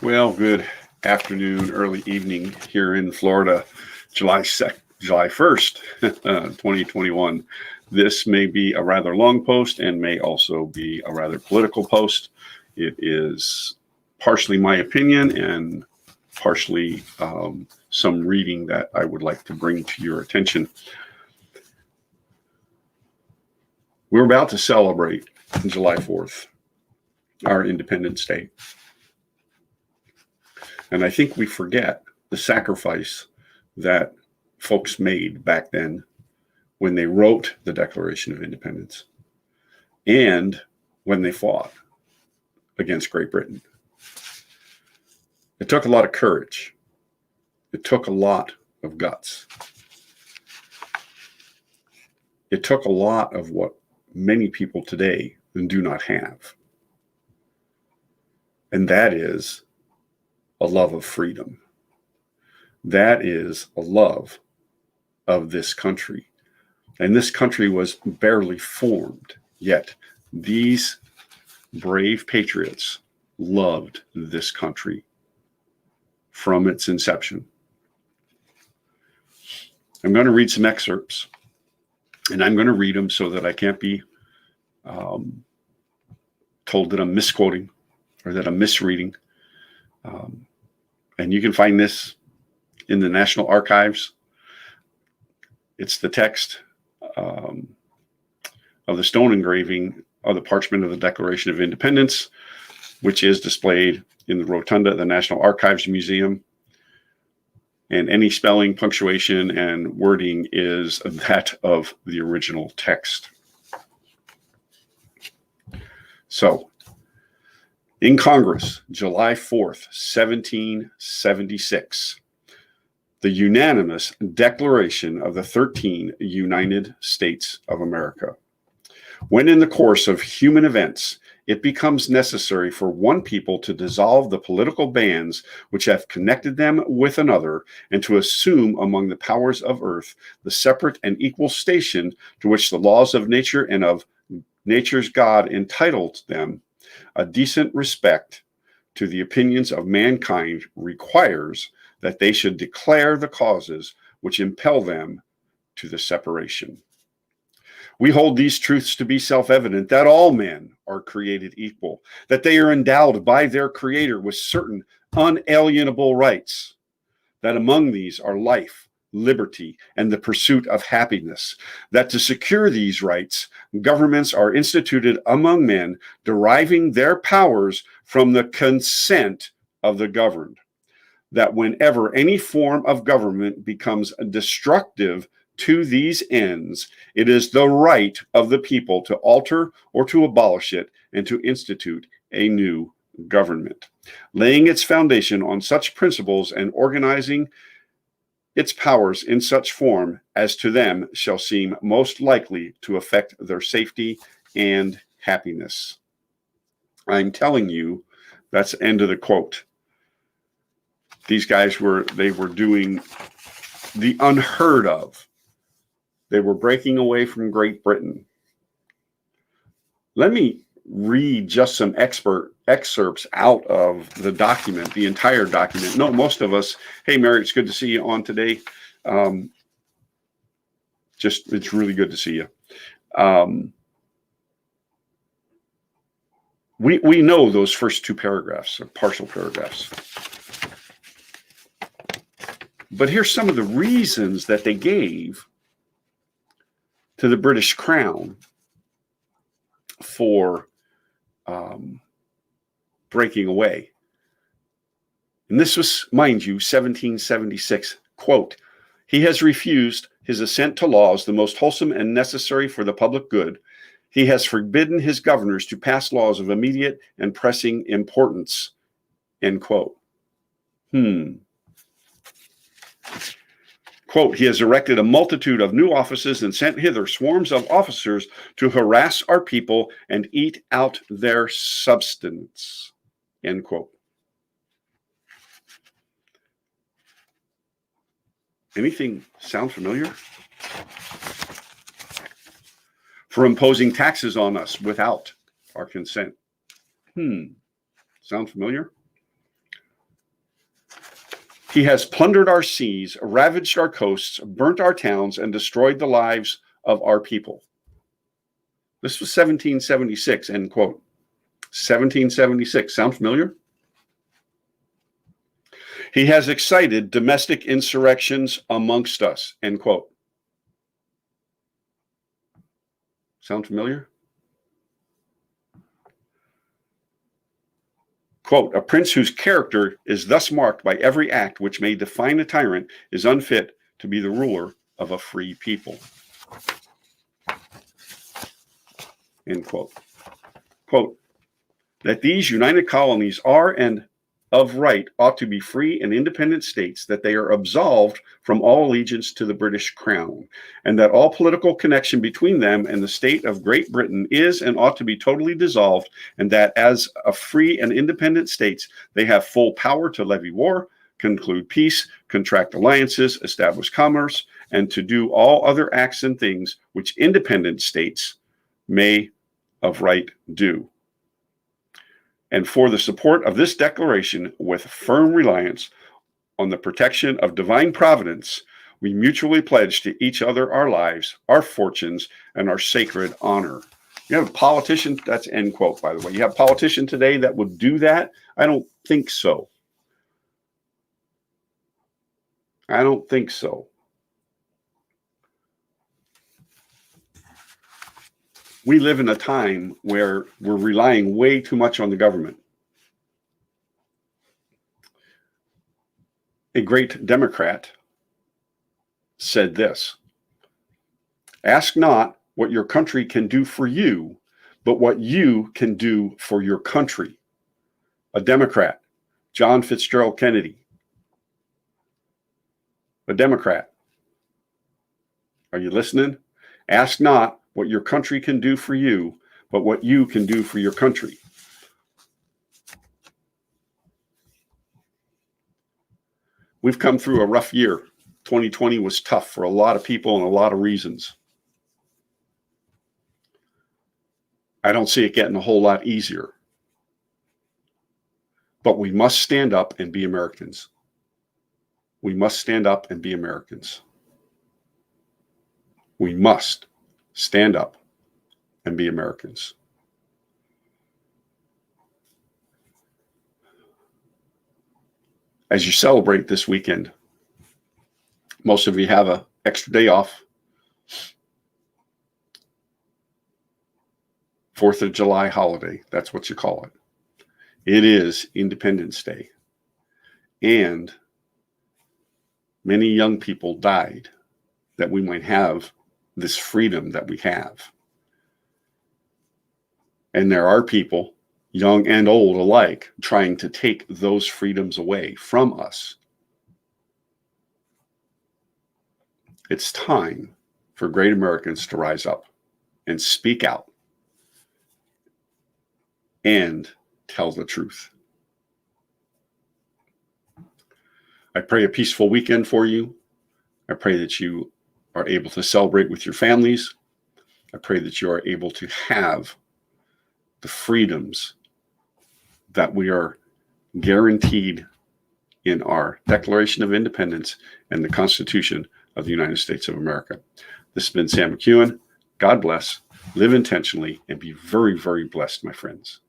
Well, good afternoon, early evening here in Florida, July 1st, 2021. This may be a rather long post and may also be a rather political post. It is partially my opinion and partially some reading that I would like to bring to your attention. We're about to celebrate July 4th, our Independence Day. And I think we forget the sacrifice that folks made back then when they wrote the Declaration of Independence and when they fought against Great Britain. It took a lot of courage. It took a lot of guts. It took a lot of what many people today do not have. And that is a love of freedom. That is a love of this country. And this country was barely formed, yet these brave patriots loved this country from its inception. I'm going to read some excerpts, and I'm going to read them so that I can't be told that I'm misquoting or that I'm misreading. And you can find this in the National Archives. It's the text of the stone engraving of the parchment of the Declaration of Independence, which is displayed in the rotunda of the National Archives Museum. And any spelling, punctuation, and wording is that of the original text. So, in Congress, July 4th, 1776, the unanimous Declaration of the 13 United States of America. When in the course of human events, it becomes necessary for one people to dissolve the political bands which have connected them with another, and to assume among the powers of earth the separate and equal station to which the laws of nature and of nature's God entitled them, a decent respect to the opinions of mankind requires that they should declare the causes which impel them to the separation. We hold these truths to be self-evident, that all men are created equal, that they are endowed by their Creator with certain unalienable rights, that among these are life, liberty, and the pursuit of happiness, that to secure these rights, governments are instituted among men, deriving their powers from the consent of the governed, that whenever any form of government becomes destructive to these ends, it is the right of the people to alter or to abolish it and to institute a new government, laying its foundation on such principles and organizing its powers in such form as to them shall seem most likely to affect their safety and happiness. I'm telling you, that's the end of the quote. These guys were doing the unheard of. They were breaking away from Great Britain. Let me read just some excerpts out of the document, the entire document. No, most of us, hey, Mary, it's good to see you on today. It's really good to see you. We know those first two paragraphs, or partial paragraphs. But here's some of the reasons that they gave to the British Crown for breaking away. And this was, mind you, 1776. Quote, "He has refused his assent to laws the most wholesome and necessary for the public good. He has forbidden his governors to pass laws of immediate and pressing importance." End quote. Quote, "He has erected a multitude of new offices and sent hither swarms of officers to harass our people and eat out their substance." End quote. Anything sound familiar? For imposing taxes on us without our consent. Sound familiar? He has plundered our seas, ravaged our coasts, burnt our towns, and destroyed the lives of our people. This was 1776, end quote. 1776. Sound familiar? He has excited domestic insurrections amongst us, end quote. Sound familiar? Quote, a prince whose character is thus marked by every act which may define a tyrant is unfit to be the ruler of a free people. End quote. Quote, that these united colonies are and of right ought to be free and independent states, that they are absolved from all allegiance to the British crown, and that all political connection between them and the state of Great Britain is and ought to be totally dissolved, and that as a free and independent states, they have full power to levy war, conclude peace, contract alliances, establish commerce, and to do all other acts and things which independent states may of right do. And for the support of this declaration, with firm reliance on the protection of divine providence, we mutually pledge to each other our lives, our fortunes, and our sacred honor. You have a politician, that's end quote, by the way. You have a politician today that would do that? I don't think so. I don't think so. We live in a time where we're relying way too much on the government. A great Democrat said this: ask not what your country can do for you, but what you can do for your country. A Democrat, John Fitzgerald Kennedy. A Democrat. Are you listening? Ask not what your country can do for you, but what you can do for your country. We've come through a rough year. 2020 was tough for a lot of people and a lot of reasons. I don't see it getting a whole lot easier. But we must stand up and be Americans. We must stand up and be Americans. We must stand up and be Americans. As you celebrate this weekend, most of you have an extra day off. 4th of July holiday, that's what you call it. It is Independence Day. And many young people died that we might have this freedom that we have. And there are people, young and old alike, trying to take those freedoms away from us. It's time for great Americans to rise up and speak out and tell the truth. I pray a peaceful weekend for you. I pray that you are able to celebrate with your families. I pray that you are able to have the freedoms that we are guaranteed in our Declaration of Independence and the Constitution of the United States of America. This has been Sam McEwen. God bless, live intentionally, and be very, very blessed, my friends.